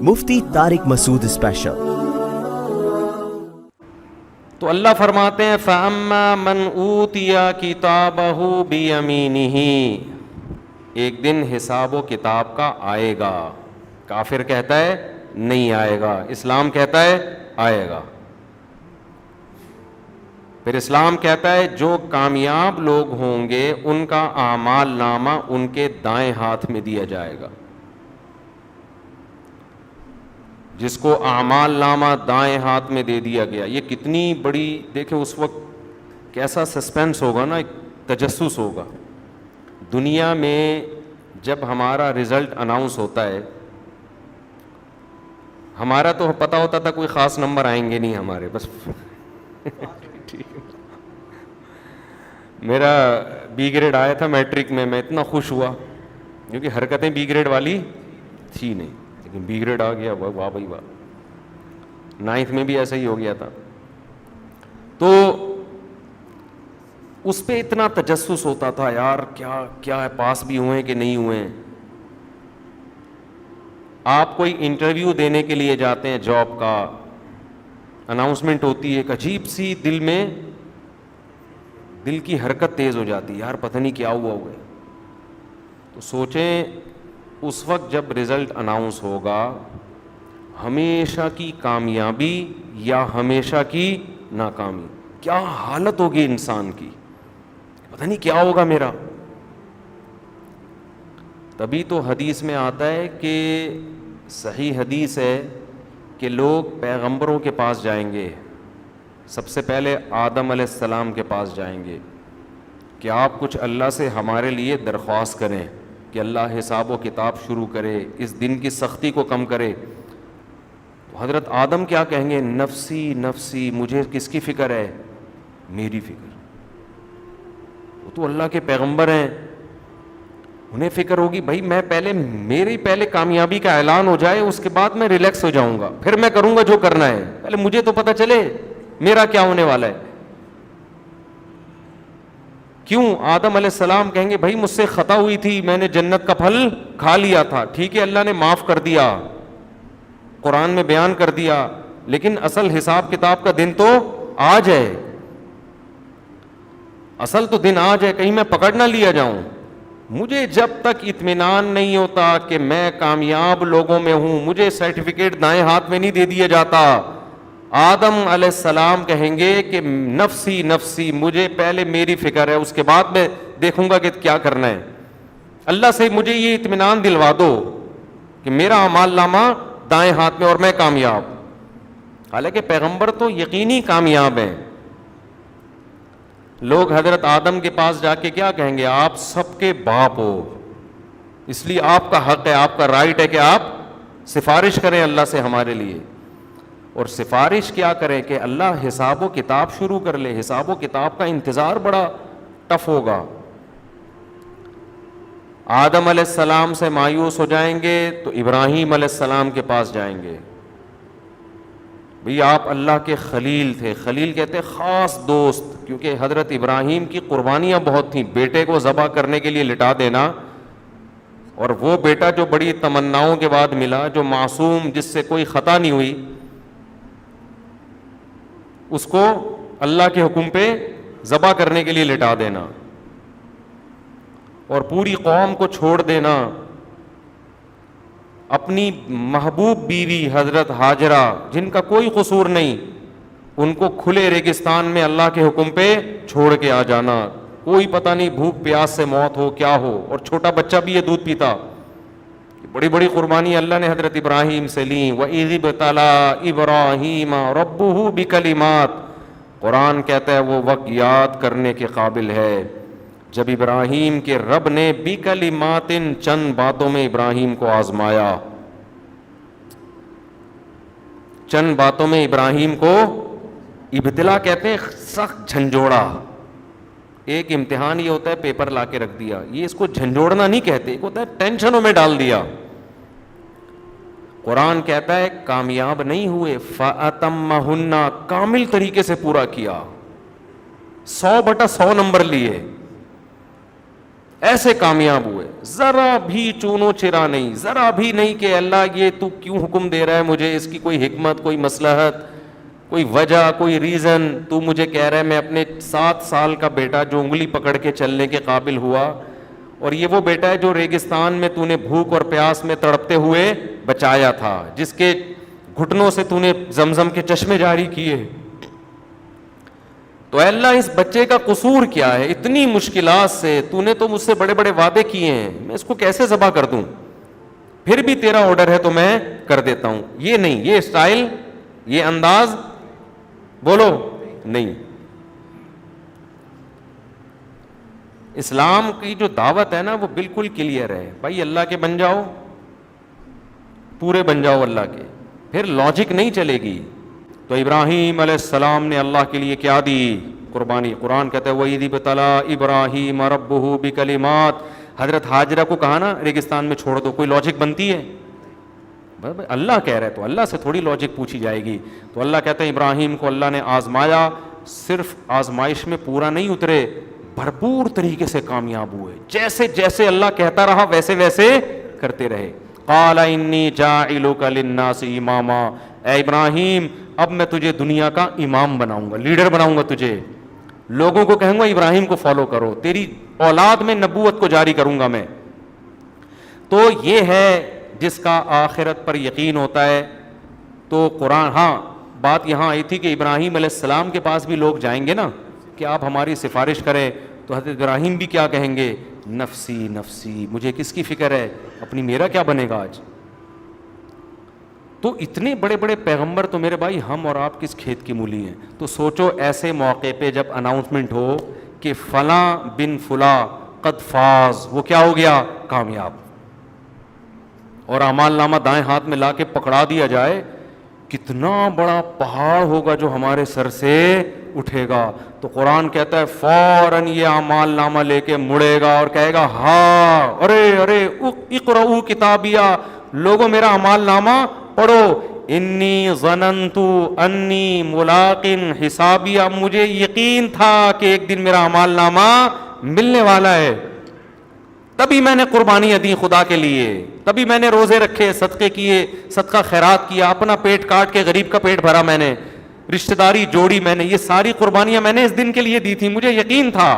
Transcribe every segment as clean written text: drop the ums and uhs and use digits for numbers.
مفتی طارق مسعود special. تو اللہ فرماتے ہیں فَأَمَّا مَنْ أُوتِيَ كِتَابَهُ بِيَمِينِهِ، ایک دن حساب و کتاب کا آئے گا۔ کافر کہتا ہے نہیں آئے گا، اسلام کہتا ہے آئے گا۔ پھر اسلام کہتا ہے جو کامیاب لوگ ہوں گے ان کا اعمال نامہ ان کے دائیں ہاتھ میں دیا جائے گا۔ جس کو اعمال نامہ دائیں ہاتھ میں دے دیا گیا، یہ کتنی بڑی، دیکھیں اس وقت کیسا سسپینس ہوگا نا، ایک تجسس ہوگا۔ دنیا میں جب ہمارا رزلٹ اناؤنس ہوتا ہے، ہمارا تو پتہ ہوتا تھا کوئی خاص نمبر آئیں گے نہیں ہمارے، بس میرا بی گریڈ آیا تھا میٹرک میں اتنا خوش ہوا کیونکہ حرکتیں بی گریڈ والی تھی نہیں، لیکن بی گریڈ آ گیا، واہ بھائی واہ۔ 9th میں بھی ایسا ہی ہو گیا تھا۔ تو اس پہ اتنا تجسس ہوتا تھا، یار کیا ہے، پاس بھی ہوئے کہ نہیں ہوئے ہیں۔ آپ کوئی انٹرویو دینے کے لیے جاتے ہیں، جاب کا اناؤنسمنٹ ہوتی ہے، ایک عجیب سی دل کی حرکت تیز ہو جاتی ہے، یار پتہ نہیں کیا ہوا ہوگا۔ تو سوچیں اس وقت جب رزلٹ اناؤنس ہوگا، ہمیشہ کی کامیابی یا ہمیشہ کی ناکامی، کیا حالت ہوگی انسان کی، پتہ نہیں کیا ہوگا میرا۔ تبھی تو حدیث میں آتا ہے کہ صحیح حدیث ہے کہ لوگ پیغمبروں کے پاس جائیں گے، سب سے پہلے آدم علیہ السلام کے پاس جائیں گے کہ آپ کچھ اللہ سے ہمارے لیے درخواست کریں کہ اللہ حساب و کتاب شروع کرے، اس دن کی سختی کو کم کرے۔ تو حضرت آدم کیا کہیں گے؟ نفسی نفسی، مجھے کس کی فکر ہے؟ میری فکر۔ وہ تو اللہ کے پیغمبر ہیں، انہیں فکر ہوگی بھائی میری پہلے کامیابی کا اعلان ہو جائے، اس کے بعد میں ریلیکس ہو جاؤں گا، پھر میں کروں گا جو کرنا ہے، پہلے مجھے تو پتہ چلے میرا کیا ہونے والا ہے۔ کیوں؟ آدم علیہ السلام کہیں گے بھائی مجھ سے خطا ہوئی تھی، میں نے جنت کا پھل کھا لیا تھا، ٹھیک ہے اللہ نے معاف کر دیا، قرآن میں بیان کر دیا، لیکن اصل حساب کتاب کا دن تو آج ہے، اصل تو دن آج ہے، کہیں میں پکڑ نہ لیا جاؤں۔ مجھے جب تک اطمینان نہیں ہوتا کہ میں کامیاب لوگوں میں ہوں، مجھے سرٹیفکیٹ دائیں ہاتھ میں نہیں دے دیا جاتا۔ آدم علیہ السلام کہیں گے کہ نفسی نفسی، مجھے پہلے میری فکر ہے، اس کے بعد میں دیکھوں گا کہ کیا کرنا ہے۔ اللہ سے مجھے یہ اطمینان دلوا دو کہ میرا اعمال نامہ دائیں ہاتھ میں اور میں کامیاب۔ حالانکہ پیغمبر تو یقینی کامیاب ہیں۔ لوگ حضرت آدم کے پاس جا کے کیا کہیں گے؟ آپ سب کے باپ ہو، اس لیے آپ کا حق ہے، آپ کا رائٹ ہے کہ آپ سفارش کریں اللہ سے ہمارے لیے۔ اور سفارش کیا کریں کہ اللہ حساب و کتاب شروع کر لے۔ حساب و کتاب کا انتظار بڑا ٹف ہوگا۔ آدم علیہ السلام سے مایوس ہو جائیں گے تو ابراہیم علیہ السلام کے پاس جائیں گے، بھئی آپ اللہ کے خلیل تھے۔ خلیل کہتے ہیں خاص دوست، کیونکہ حضرت ابراہیم کی قربانیاں بہت تھیں، بیٹے کو ذبح کرنے کے لیے لٹا دینا، اور وہ بیٹا جو بڑی تمناؤں کے بعد ملا، جو معصوم، جس سے کوئی خطا نہیں ہوئی، اس کو اللہ کے حکم پہ ذبح کرنے کے لیے لٹا دینا اور پوری قوم کو چھوڑ دینا۔ اپنی محبوب بیوی حضرت ہاجرہ، جن کا کوئی قصور نہیں، ان کو کھلے ریگستان میں اللہ کے حکم پہ چھوڑ کے آ جانا، کوئی پتہ نہیں بھوک پیاس سے موت ہو کیا ہو، اور چھوٹا بچہ بھی یہ دودھ پیتا۔ بڑی بڑی قربانی اللہ نے حضرت ابراہیم سے لیں۔ وَإِذِ ابْتَلَىٰ إِبْرَاهِيمَ رَبُّهُ بِكَلِمَاتٍ، قرآن کہتا ہے وہ وقت یاد کرنے کے قابل ہے جب ابراہیم کے رب نے بِكَلِمَاتٍ، چند باتوں میں ابراہیم کو آزمایا، چند باتوں میں ابراہیم کو ابتلا کہتے ہیں، سخت جھنجھوڑا۔ ایک امتحان یہ ہوتا ہے پیپر لا کے رکھ دیا، یہ اس کو جھنجھوڑنا نہیں کہتے، ایک ہوتا ہے ٹینشنوں میں ڈال دیا۔ قرآن کہتا ہے کامیاب نہیں ہوئے، فَأَتَمَّهُنَّ، کامل طریقے سے پورا کیا، 100/100 نمبر لیے۔ ایسے کامیاب ہوئے, ذرا بھی چونو چرا نہیں, ذرا بھی نہیں کہ اللہ یہ تو کیوں حکم دے رہا ہے مجھے, اس کی کوئی حکمت, کوئی مصلحت, کوئی وجہ, کوئی ریزن. تو مجھے کہہ رہا ہے میں اپنے 7 سال کا بیٹا جو انگلی پکڑ کے چلنے کے قابل ہوا, اور یہ وہ بیٹا ہے جو ریگستان میں تو نے بھوک اور پیاس میں تڑپتے ہوئے بچایا تھا, جس کے گھٹنوں سے تو نے زمزم کے چشمے جاری کیے. تو اے اللہ اس بچے کا قصور کیا ہے, اتنی مشکلات سے تو نے تو مجھ سے بڑے بڑے وعدے کیے ہیں, میں اس کو کیسے ذبح کر دوں, پھر بھی تیرا آرڈر ہے تو میں کر دیتا ہوں. یہ نہیں, یہ اسٹائل, یہ انداز بولو نہیں. اسلام کی جو دعوت ہے نا وہ بالکل کلیئر ہے, بھائی اللہ کے بن جاؤ, پورے بن جاؤ اللہ کے, پھر لاجک نہیں چلے گی. تو ابراہیم علیہ السلام نے اللہ کے لیے کیا دی قربانی. قرآن کہتا ہے وَإِذِ ابْتَلَىٰ إِبْرَاهِيمَ رَبُّهُ بِكَلِمَاتٍ, حضرت ہاجرہ کو کہا نا ریگستان میں چھوڑ دو, کوئی لاجک بنتی ہے؟ اللہ کہہ رہا ہے تو اللہ سے تھوڑی لاجک پوچھی جائے گی. تو اللہ کہتا ہے ابراہیم کو اللہ نے آزمایا, صرف آزمائش میں پورا نہیں اترے, بھرپور طریقے سے کامیاب ہوئے, جیسے جیسے اللہ کہتا رہا ویسے ویسے کرتے رہے. قال انی جاعلک للناس اماما, اے ابراہیم اب میں تجھے دنیا کا امام بناؤں گا, لیڈر بناؤں گا تجھے, لوگوں کو کہوں گا ابراہیم کو فالو کرو, تیری اولاد میں نبوت کو جاری کروں گا میں. تو یہ ہے جس کا آخرت پر یقین ہوتا ہے. تو قرآن, ہاں بات یہاں آئی تھی کہ ابراہیم علیہ السلام کے پاس بھی لوگ جائیں گے نا کہ آپ ہماری سفارش کریں, تو حضرت ابراہیم بھی کیا کہیں گے, نفسی نفسی, مجھے کس کی فکر ہے, اپنی, میرا کیا بنے گا آج. تو اتنے بڑے بڑے پیغمبر تو میرے بھائی ہم اور آپ کس کھیت کی مولی ہیں. تو سوچو ایسے موقع پہ جب اناؤنسمنٹ ہو کہ فلاں بن فلاں قد فاز, وہ کیا ہو گیا, کامیاب, اور اعمال نامہ دائیں ہاتھ میں لا کے پکڑا دیا جائے, کتنا بڑا پہاڑ ہوگا جو ہمارے سر سے اٹھے گا. تو قرآن کہتا ہے فوراً یہ اعمال نامہ لے کے مڑے گا اور کہے گا ہاں ارے اقرؤ کتابیہ, لوگوں میرا اعمال نامہ پڑھو, انی ظننت انی ملاق حسابیہ, مجھے یقین تھا کہ ایک دن میرا اعمال نامہ ملنے والا ہے, تبھی میں نے قربانیاں دی خدا کے لیے, تبھی میں نے روزے رکھے, صدقے کیے, صدقہ خیرات کیا, اپنا پیٹ کاٹ کے غریب کا پیٹ بھرا میں نے, رشتہ داری جوڑی میں نے, یہ ساری قربانیاں میں نے اس دن کے لیے دی تھی, مجھے یقین تھا.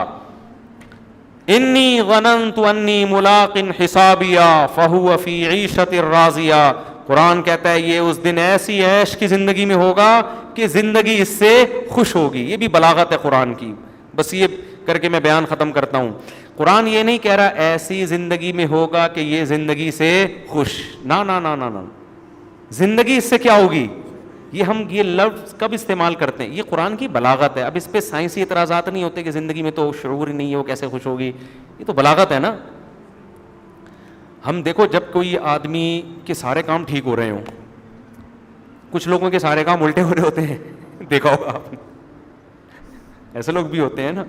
انی ظننت انی ملاق حسابیہ فہو فی عیشۃ راضیہ. قرآن کہتا ہے یہ اس دن ایسی عیش کی زندگی میں ہوگا کہ زندگی اس سے خوش ہوگی. یہ بھی بلاغت ہے قرآن کی. بس یہ کر کے میں بیان ختم کرتا ہوں. قرآن یہ نہیں کہہ رہا ایسی زندگی میں ہوگا کہ یہ زندگی سے خوش, نا نا نا نا نا, زندگی اس سے کیا ہوگی. یہ ہم یہ لفظ کب استعمال کرتے ہیں, یہ قرآن کی بلاغت ہے. اب اس پہ سائنسی اعتراضات نہیں ہوتے کہ زندگی میں تو شعور ہی نہیں ہے, وہ کیسے خوش ہوگی, یہ تو بلاغت ہے نا. ہم دیکھو جب کوئی آدمی کے سارے کام ٹھیک ہو رہے ہوں, کچھ لوگوں کے سارے کام الٹے ہو رہے ہوتے ہیں, دیکھا ہوگا آپ نے, ایسے لوگ بھی ہوتے ہیں نا,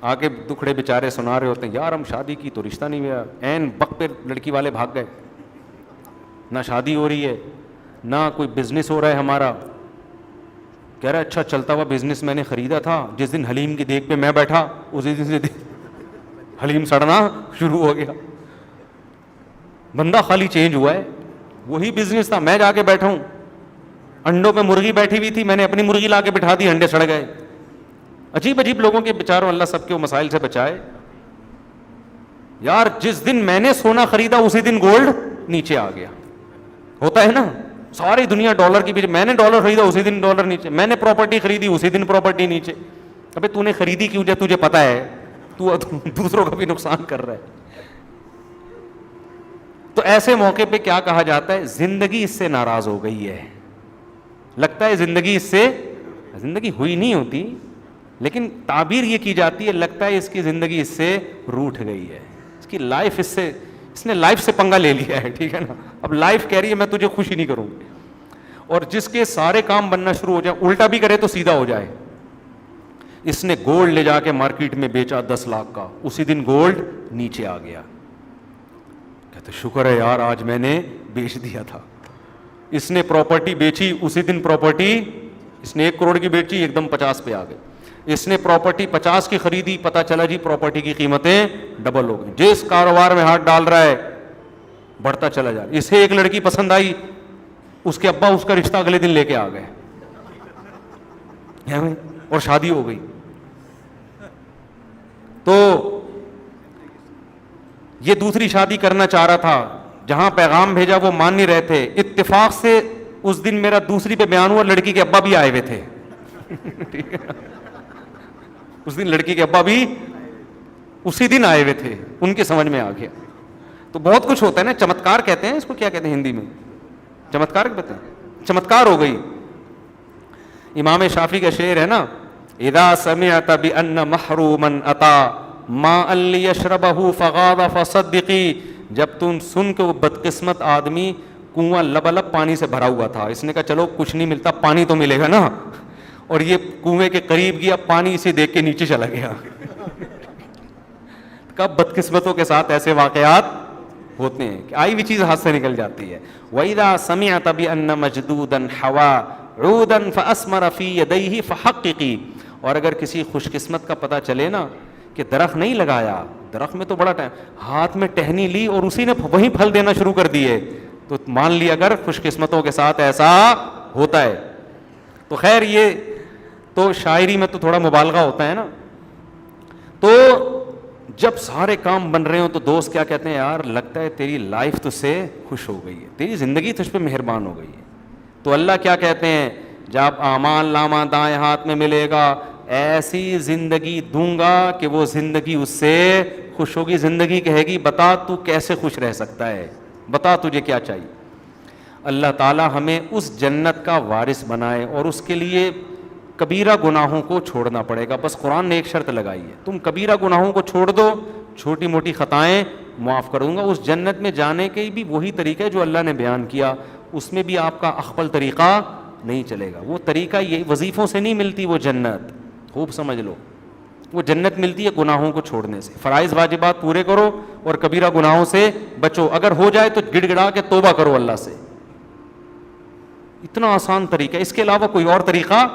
آ کے دکھڑے بیچارے سنا رہے ہوتے ہیں, یار ہم شادی کی تو رشتہ نہیں ہوا, عین وقت پہ لڑکی والے بھاگ گئے, نہ شادی ہو رہی ہے نہ کوئی بزنس ہو رہا ہے ہمارا. کہہ رہا ہے اچھا چلتا ہوا بزنس میں نے خریدا تھا, جس دن حلیم کی دیگ پہ میں بیٹھا اسی دن سے حلیم سڑنا شروع ہو گیا. بندہ خالی چینج ہوا ہے, وہی بزنس تھا, میں جا کے بیٹھا ہوں, انڈوں پہ مرغی بیٹھی ہوئی تھی, میں نے اپنی مرغی لا کے بٹھا دی, انڈے سڑ گئے. عجیب عجیب لوگوں کے بیچاروں, اللہ سب کے مسائل سے بچائے. یار جس دن میں نے سونا خریدا اسی دن گولڈ نیچے آ گیا, ہوتا ہے نا, ساری دنیا ڈالر کی, میں نے ڈالر خریدا اسی دن ڈالر نیچے, میں نے پراپرٹی خریدی اسی دن پراپرٹی نیچے. ابے تو نے خریدی کیوں جب تجھے پتا ہے تو دوسروں کا بھی نقصان کر رہا ہے. تو ایسے موقع پہ کیا کہا جاتا ہے, زندگی اس سے ناراض ہو گئی ہے. لگتا ہے زندگی اس سے, زندگی ہوئی نہیں ہوتی لیکن تعبیر یہ کی جاتی ہے, لگتا ہے اس کی زندگی اس سے روٹھ گئی ہے, اس کی لائف اس سے, اس نے لائف سے پنگا لے لیا ہے, ٹھیک ہے نا. اب لائف کہہ رہی ہے میں تجھے خوشی نہیں کروں گی, اور جس کے سارے کام بننا شروع ہو جائے, الٹا بھی کرے تو سیدھا ہو جائے. اس نے گولڈ لے جا کے مارکیٹ میں بیچا 10 لاکھ کا, اسی دن گولڈ نیچے آ گیا. کہتے شکر ہے یار آج میں نے بیچ دیا تھا. اس نے پراپرٹی بیچی اسی دن پراپرٹی, اس نے 1 کروڑ کی بیچی ایک دم 50 پہ آ گئے. اس نے پراپرٹی 50 کی خریدی, پتہ چلا جی پراپرٹی کی قیمتیں ڈبل ہو گئی. جس کاروبار میں ہاتھ ڈال رہا ہے بڑھتا چلا جا رہا ہے. اسے ایک لڑکی پسند آئی, اس کے ابا اس کا رشتہ اگلے دن لے کے آ گئے اور شادی ہو گئی. تو یہ دوسری شادی کرنا چاہ رہا تھا, جہاں پیغام بھیجا وہ مان نہیں رہے تھے. اتفاق سے اس دن میرا دوسری پہ بیان ہوا, لڑکی کے ابا بھی آئے ہوئے تھے. ٹھیک ہے, اس دن لڑکی کے ابا بھی اسی دن آئے ہوئے تھے, ان کے سمجھ میں آ گیا. تو بہت کچھ ہوتا ہے نا, چمتکار کہتے ہیں اس کو, کیا کہتے ہیں ہندی میں, چمتکار کہتے ہیں, چمتکار ہو گئی. امام شافعی کا شعر ہے نا, اذا سمعت بان محروما اتى ماء ليشربه فغاض فصدقي, جب تم سن کے وہ بدقسمت آدمی کنواں لبالب پانی سے بھرا ہوا تھا, اس نے کہا چلو کچھ نہیں ملتا, پانی تو ملے گا نا, اور یہ کنویں کے قریب گیا, پانی اسے دیکھ کے نیچے چلا گیا. کب بدقسمتوں کے ساتھ ایسے واقعات ہوتے ہیں کہ آئی ہوئی چیز ہاتھ سے نکل جاتی ہے. وَإِذَا سَمِعْتَ بِأَنَّ مَجْدُودًا حَوَىٰ عُودًا فَأَسْمَرَ فِي يَدَيْهِ فَحَقِّقِي, اور اگر کسی خوش قسمت کا پتہ چلے نا کہ درخت نہیں لگایا, درخت میں تو بڑا ٹائم, ہاتھ میں ٹہنی لی اور اسی نے وہیں پھل دینا شروع کر دیے, تو مان لیا اگر خوش قسمتوں کے ساتھ ایسا ہوتا ہے. تو خیر یہ تو شاعری میں تو تھوڑا مبالغہ ہوتا ہے نا. تو جب سارے کام بن رہے ہوں تو دوست کیا کہتے ہیں, یار لگتا ہے تیری لائف تجھ سے خوش ہو گئی ہے, تیری زندگی تجھ پہ مہربان ہو گئی ہے. تو اللہ کیا کہتے ہیں, جب اعمال نامہ دائیں ہاتھ میں ملے گا, ایسی زندگی دوں گا کہ وہ زندگی اس سے خوش ہوگی. زندگی کہے گی بتا تو کیسے خوش رہ سکتا ہے, بتا تجھے کیا چاہیے. اللہ تعالی ہمیں اس جنت کا وارث بنائے, اور اس کے لیے کبیرہ گناہوں کو چھوڑنا پڑے گا. بس قرآن نے ایک شرط لگائی ہے, تم کبیرہ گناہوں کو چھوڑ دو, چھوٹی موٹی خطائیں معاف کر دوں گا. اس جنت میں جانے کے بھی وہی طریقہ ہے جو اللہ نے بیان کیا, اس میں بھی آپ کا اخبل طریقہ نہیں چلے گا. وہ طریقہ یہ وظیفوں سے نہیں ملتی, وہ جنت خوب سمجھ لو, وہ جنت ملتی ہے گناہوں کو چھوڑنے سے. فرائض واجبات پورے کرو اور کبیرہ گناہوں سے بچو, اگر ہو جائے تو گڑ گڑا کے توبہ کرو اللہ سے. اتنا آسان طریقہ, اس کے علاوہ کوئی اور طریقہ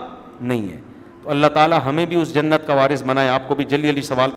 نہیں ہے. تو اللہ تعالی ہمیں بھی اس جنت کا وارث بنائے. آپ کو بھی جلدی جلدی سوال